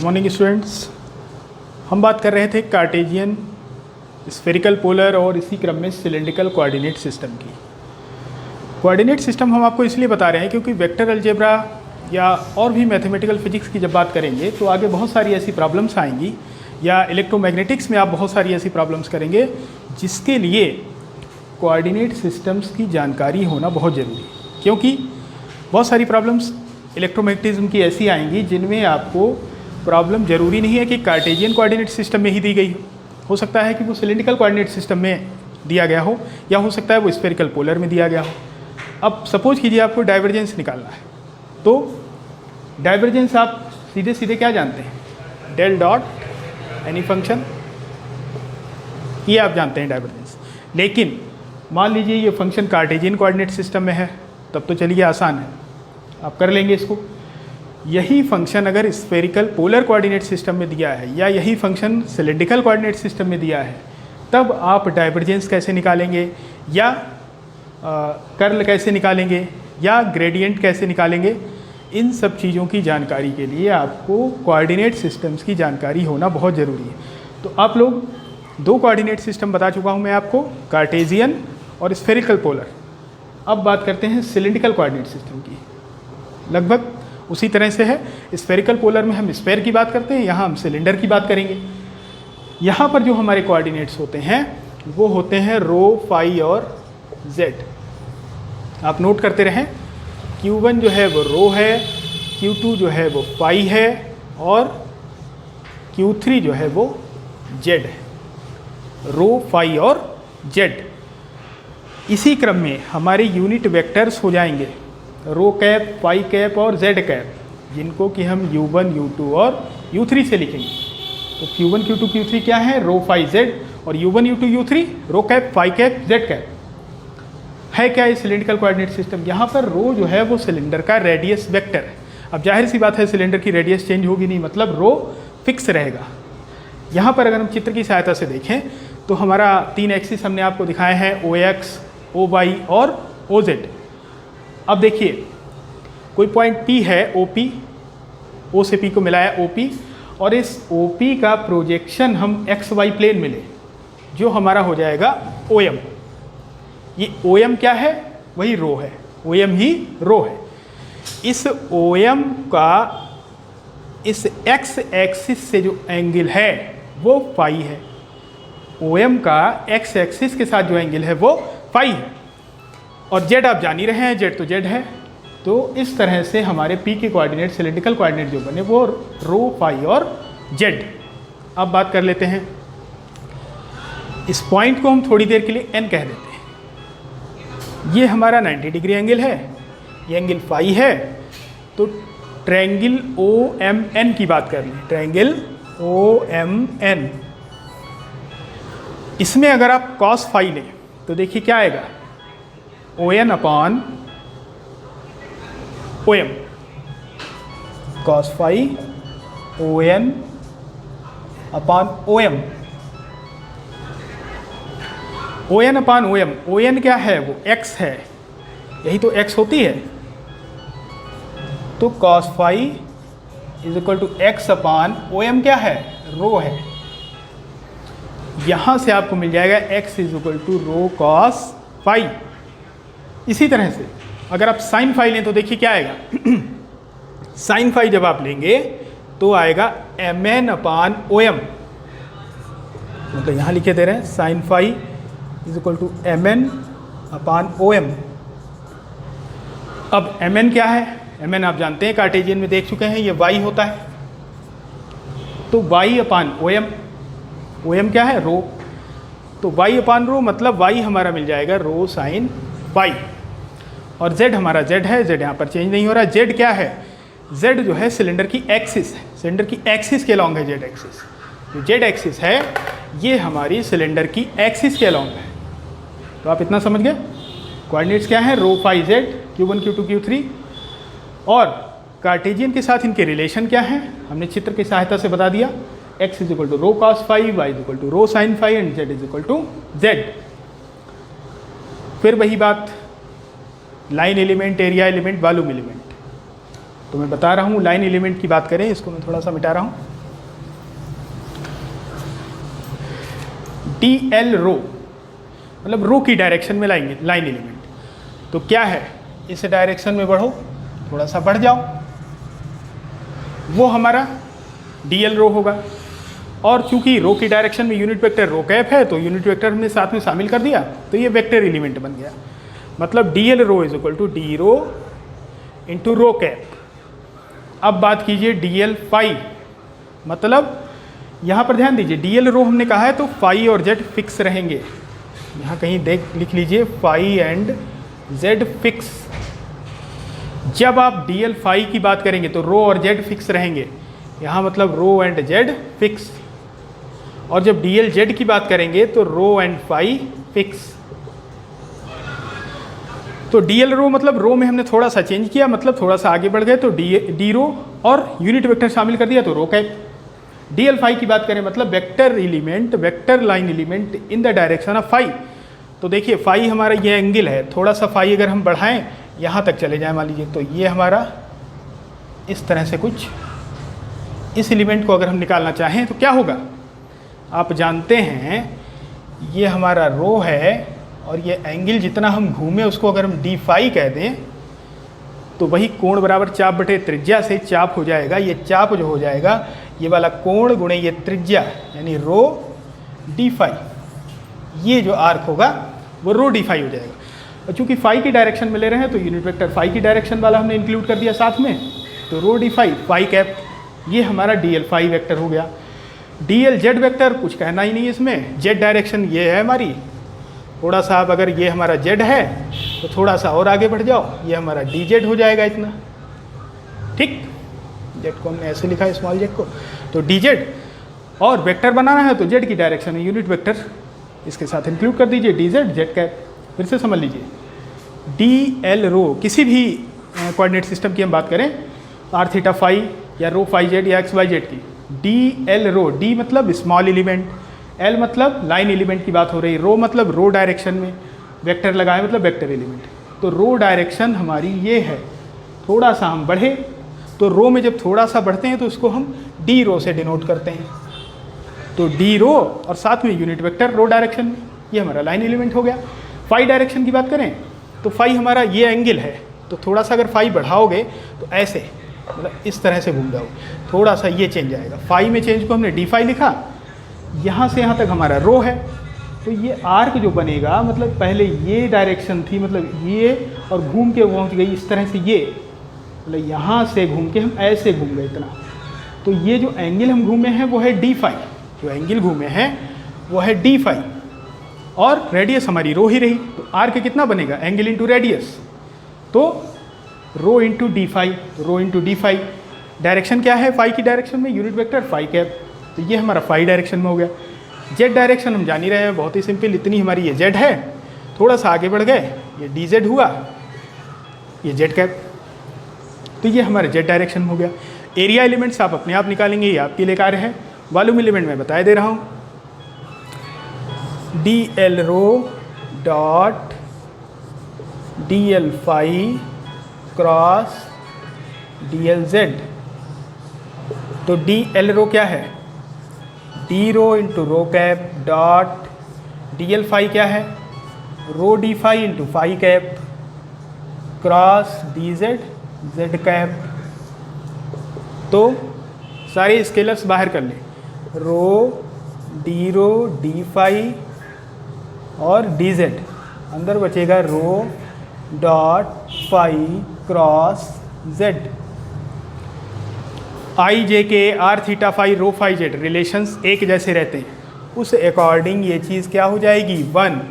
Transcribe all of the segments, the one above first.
Morning students. हम बात कर रहे थे कार्टेशियन, स्फेरिकल पोलर और इसी क्रम में सिलेंड्रिकल कोऑर्डिनेट सिस्टम की। कोऑर्डिनेट सिस्टम हम आपको इसलिए बता रहे हैं क्योंकि वेक्टर अलजेब्रा या और भी मैथमेटिकल फिजिक्स की जब बात करेंगे तो आगे बहुत सारी ऐसी प्रॉब्लम्स आएंगी, या इलेक्ट्रोमैग्नेटिक्स में आप बहुत सारी ऐसी प्रॉब्लम्स करेंगे जिसके लिए कोऑर्डिनेट सिस्टम्स की जानकारी होना बहुत ज़रूरी है। क्योंकि बहुत सारी प्रॉब्लम्स इलेक्ट्रोमैग्नेटिज्म की ऐसी आएंगी जिनमें आपको प्रॉब्लम ज़रूरी नहीं है कि कार्टेशियन कोऑर्डिनेट सिस्टम में ही दी गई हो सकता है कि वो सिलेंड्रिकल कोऑर्डिनेट सिस्टम में दिया गया हो, या हो सकता है वो स्फेरिकल पोलर में दिया गया हो। अब सपोज कीजिए आपको डाइवर्जेंस निकालना है, तो डाइवर्जेंस आप सीधे सीधे क्या जानते हैं, डेल डॉट एनी फंक्शन, ये आप जानते हैं डाइवर्जेंस। लेकिन मान लीजिए ये फंक्शन कार्टेशियन कोऑर्डिनेट सिस्टम में है, तब तो चलिए आसान है, आप कर लेंगे इसको। यही फंक्शन अगर स्फेरिकल पोलर कोऑर्डिनेट सिस्टम में दिया है या यही फंक्शन सिलेंड्रिकल कोऑर्डिनेट सिस्टम में दिया है, तब आप डाइवर्जेंस कैसे निकालेंगे, या कर्ल कैसे निकालेंगे, या ग्रेडियंट कैसे निकालेंगे, इन सब चीज़ों की जानकारी के लिए आपको कोऑर्डिनेट सिस्टम्स की जानकारी होना बहुत ज़रूरी है। तो आप लोग दो कोऑर्डिनेट सिस्टम बता चुका हूँ मैं आपको, कार्टेशियन और स्फेरिकल पोलर। अब बात करते हैं सिलेंड्रिकल कोऑर्डिनेट सिस्टम की। लगभग उसी तरह से है, स्फेरिकल पोलर में हम स्फेयर की बात करते हैं, यहाँ हम सिलेंडर की बात करेंगे। यहाँ पर जो हमारे कोऑर्डिनेट्स होते हैं वो होते हैं रो, फाई और जेड। आप नोट करते रहें, Q1 जो है वो रो है, Q2 जो है वो फाई है, और Q3 जो है वो जेड है। रो, फाई और जेड। इसी क्रम में हमारे यूनिट वेक्टर्स हो जाएंगे रो कैप, फाई कैप और जेड कैप, जिनको कि हम U1, U2 और U3 से लिखेंगे। तो Q1, Q2, Q3 क्या है, रो, फाई, जेड, और U1, U2, U3 rho cap, phi cap, Z cap. है क्या ये सिलेंड्रिकल कोऑर्डिनेट सिस्टम। यहाँ पर रो जो है वो सिलेंडर का रेडियस वेक्टर है। अब जाहिर सी बात है सिलेंडर की रेडियस चेंज होगी नहीं, मतलब रो फिक्स रहेगा। यहाँ पर अगर हम चित्र की सहायता से देखें तो हमारा 3 एक्सिस हमने आपको दिखाए हैं, OX, OY और OZ। अब देखिए कोई पॉइंट P है, OP, O से P को मिला है OP, और इस OP का प्रोजेक्शन हम XY प्लेन में लें, जो हमारा हो जाएगा OM। ये OM क्या है, वही रो है, OM ही रो है। इस OM का इस X एक्सिस से जो एंगल है वो फाई है। OM का X एक्सिस के साथ जो एंगल है वो फाई है, और जेड आप जान ही रहे हैं, जेड तो जेड है। तो इस तरह से हमारे P के कोऑर्डिनेट, सिलेंड्रिकल कोऑर्डिनेट जो बने वो रो, फाई और जेड। अब बात कर लेते हैं, इस पॉइंट को हम थोड़ी देर के लिए n कह देते हैं। ये हमारा 90 डिग्री एंगल है, ये एंगल फाई है। तो ट्रायंगल OMN की बात कर लें, ट्रायंगल OMN। इसमें अगर आप cos फाई लें तो देखिए क्या आएगा, ON upon OM, cos phi ON upon OM, ON upon OM। ON क्या है, वो X है, यही तो X होती है। तो cos phi is equal to X upon OM क्या है, रो है। यहाँ से आपको मिल जाएगा X is equal to rho cos phi. इसी तरह से अगर आप साइन फाई लें तो देखिए क्या आएगा साइन फाई जब आप लेंगे तो आएगा MN अपॉन OM, मतलब यहाँ लिखे दे रहे हैं sine phi is equal to MN upon OM। अब MN क्या है, MN आप जानते हैं, कार्टेशियन में देख चुके हैं, ये Y होता है। तो Y अपॉन OM, OM क्या है, रो। तो Y अपॉन रो मतलब Y हमारा मिल जाएगा रो साइन फाई, और Z हमारा Z है, Z यहाँ पर चेंज नहीं हो रहा। Z क्या है, Z जो है सिलेंडर की एक्सिस है, सिलेंडर की एक्सिस के अलॉन्ग है Z एक्सिस। जो Z एक्सिस है ये हमारी सिलेंडर की एक्सिस के अलॉन्ग है। तो आप इतना समझ गए, कोऑर्डिनेट्स क्या है, रो, phi, Z, Q1, Q2, Q3, और कार्टेशियन के साथ इनके रिलेशन क्या है हमने चित्र की सहायता से बता दिया। X is equal to rho cos phi, Y is equal to rho sine phi, and Z is equal to Z। फिर वही बात, line element, area element, volume element. तो मैं बता रहा हूँ लाइन एलिमेंट की बात करें, इसको मैं थोड़ा सा मिटा रहा हूँ। डी एल रो, मतलब रो की डायरेक्शन में लाइन एलिमेंट। तो क्या है, इस डायरेक्शन में बढ़ो, थोड़ा सा बढ़ जाओ, वो हमारा डी एल रो होगा। और चूंकि रो की डायरेक्शन में यूनिट वेक्टर रो कैप है, तो यूनिट वेक्टर हमने साथ में शामिल कर दिया, तो ये वेक्टर एलिमेंट बन गया। मतलब D L rho is equal to D rho into rho cap. अब बात कीजिए डी एल फाई, मतलब यहाँ पर ध्यान दीजिए, डी एल रो हमने कहा है तो फाई और जेड फिक्स रहेंगे। यहाँ कहीं लिख लीजिए फाई एंड जेड फिक्स। जब आप डी एल फाई की बात करेंगे तो रो और जेड फिक्स रहेंगे, यहाँ मतलब रो एंड जेड फिक्स। और जब डी एल जेड की बात करेंगे तो रो एंड फाई फिक्स। तो डी एल रो मतलब रो में हमने थोड़ा सा चेंज किया, मतलब थोड़ा सा आगे बढ़ गए, तो डी रो और यूनिट वेक्टर शामिल कर दिया तो rho cap. D L phi की बात करें मतलब vector element, vector line element in the direction of phi. तो देखिए फाई हमारा ये एंगल है, थोड़ा सा फाई अगर हम बढ़ाएं यहाँ तक चले जाएं मान लीजिए, तो ये हमारा इस तरह से कुछ, इस एलिमेंट को अगर हम निकालना चाहें तो क्या होगा, आप जानते हैं ये हमारा रो है और ये एंगल जितना हम घूमे उसको अगर हम डी फाई कह दें तो वही कोण बराबर चाप बटे त्रिज्या से चाप हो जाएगा। ये चाप जो हो जाएगा ये वाला कोण गुणे ये त्रिज्या, यानी रो डी फाई, ये जो आर्क होगा वो रो डी फाई हो जाएगा। और चूंकि फाई की डायरेक्शन में ले रहे हैं तो यूनिट वेक्टर फाई की डायरेक्शन वाला हमने इंक्लूड कर दिया साथ में, तो रो डी फाई फाई कैप, ये हमारा डी एल फाई वेक्टर हो गया। डी एल जेड वेक्टर कुछ कहना ही नहीं है इसमें, जेड डायरेक्शन ये है हमारी, थोड़ा सा अब अगर ये हमारा जेड है तो थोड़ा सा और आगे बढ़ जाओ, ये हमारा डी जेड हो जाएगा इतना, ठीक। जेड को हमने ऐसे लिखा है स्मॉल जेड को, तो डी जेड। और वेक्टर बनाना है तो जेड की डायरेक्शन में यूनिट वेक्टर इसके साथ इंक्लूड कर दीजिए, डी जेड जेड कैप। फिर से समझ लीजिए, डी एल रो किसी भी कोऑर्डिनेट सिस्टम की हम बात करें, आर थीटा फाई या रो फाई जेड या एक्स वाई जेड की, डी एल रो, डी मतलब स्मॉल एलिमेंट, एल मतलब लाइन एलिमेंट की बात हो रही, रो मतलब रो डायरेक्शन में वेक्टर लगाए मतलब वेक्टर एलिमेंट। तो रो डायरेक्शन हमारी ये है, थोड़ा सा हम बढ़े तो रो में जब थोड़ा सा बढ़ते हैं तो उसको हम डी रो से डिनोट करते हैं। तो डी रो और साथ में यूनिट वेक्टर रो डायरेक्शन में, ये हमारा लाइन एलिमेंट हो गया। फाई डायरेक्शन की बात करें तो फाई हमारा ये एंगल है, तो थोड़ा सा अगर फाई बढ़ाओगे तो ऐसे मतलब इस तरह से घूम जाओगे, थोड़ा सा ये चेंज आएगा। फाई में चेंज को हमने डी फाई लिखा, यहाँ से यहाँ तक हमारा रो है, तो ये आर्क जो बनेगा मतलब पहले ये डायरेक्शन थी, मतलब ये और घूम के पहुँच गई इस तरह से, ये मतलब यहाँ से घूम के हम ऐसे घूम गए इतना, तो ये जो एंगल हम घूमे हैं वो है डी फाई, जो एंगल घूमे हैं वो है डी फाई, और रेडियस हमारी रो ही रही, तो आर्क कितना बनेगा, एंगल इंटू रेडियस, तो rho into D phi, rho into D phi. Direction क्या है फाई की डायरेक्शन में, यूनिट वेक्टर फाई कैप, तो ये हमारा फाई डायरेक्शन में हो गया। जेड डायरेक्शन हम जान ही रहे हैं, बहुत ही सिंपल, इतनी हमारी ये जेड है, थोड़ा सा आगे बढ़ गए ये डी जेड हुआ, ये जेड कैप, तो ये हमारे जेड डायरेक्शन में हो गया। एरिया एलिमेंट्स आप अपने आप निकालेंगे, ये आपके लिए कार्य है। वॉल्यूम एलिमेंट मैं बता दे रहा हूँ, d L rho dot d L phi cross d l z. तो डी एल रो क्या है, d rho into rho cap dot d L phi क्या है, rho d phi into phi cap cross d z z cap. तो सारे scalars बाहर कर लें, रो डी फाई और डी जेड, अंदर बचेगा rho dot phi cross z. I j k r theta phi rho phi Z relations एक जैसे रहते हैं, उस अकॉर्डिंग ये चीज़ क्या हो जाएगी, वन,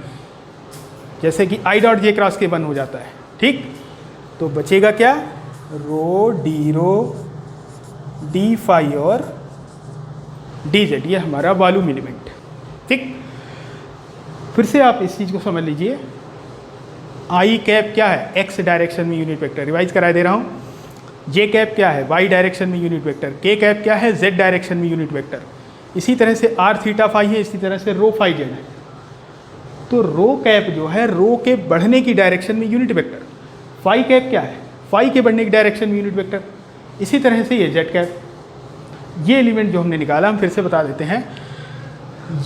जैसे कि आई डॉट जे क्रॉस के वन हो जाता है, ठीक। तो बचेगा क्या, रो डी फाई और डी जेड, ये हमारा वॉल्यूम एलिमेंट, ठीक। फिर से आप इस चीज़ को समझ लीजिए, आई कैप क्या है, एक्स डायरेक्शन में यूनिट वेक्टर, रिवाइज करा दे रहा हूँ। जे कैप क्या है, वाई डायरेक्शन में यूनिट वेक्टर। के कैप क्या है, जेड डायरेक्शन में यूनिट वेक्टर। इसी तरह से आर थीटा फाई है, इसी तरह से रो फाई जेड है। तो रो कैप जो है रो के बढ़ने की डायरेक्शन में यूनिट वेक्टर, फाई कैप क्या है, फाई के बढ़ने की डायरेक्शन में यूनिट वेक्टर। इसी तरह से ये जेड कैप, ये एलिमेंट जो हमने निकाला हम फिर से बता देते हैं,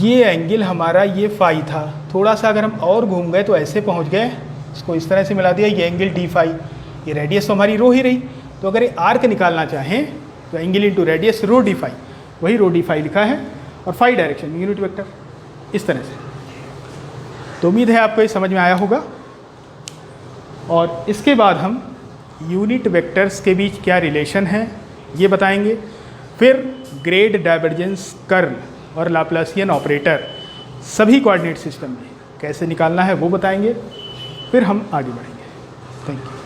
ये एंगल हमारा ये फाई था, थोड़ा सा अगर हम और घूम गए तो ऐसे पहुंच गए, इसको इस तरह से मिला दिया, ये एंगल डी फाई, ये रेडियस तो हमारी रो ही रही। तो अगर ये आर्क निकालना चाहें तो एंगल इंटू रेडियस रो डी फाई, वही रो डी फाई लिखा है, और फाई डायरेक्शन में यूनिट वेक्टर इस तरह से। तो उम्मीद है आपको ये समझ में आया होगा। और इसके बाद हम यूनिट वेक्टर्स के बीच क्या रिलेशन है ये बताएंगे, फिर ग्रेड, डाइवर्जेंस, कर्ल और लाप्लासियन ऑपरेटर सभी कोऑर्डिनेट सिस्टम में कैसे निकालना है वो बताएंगे, फिर हम आगे बढ़ेंगे। Thank you.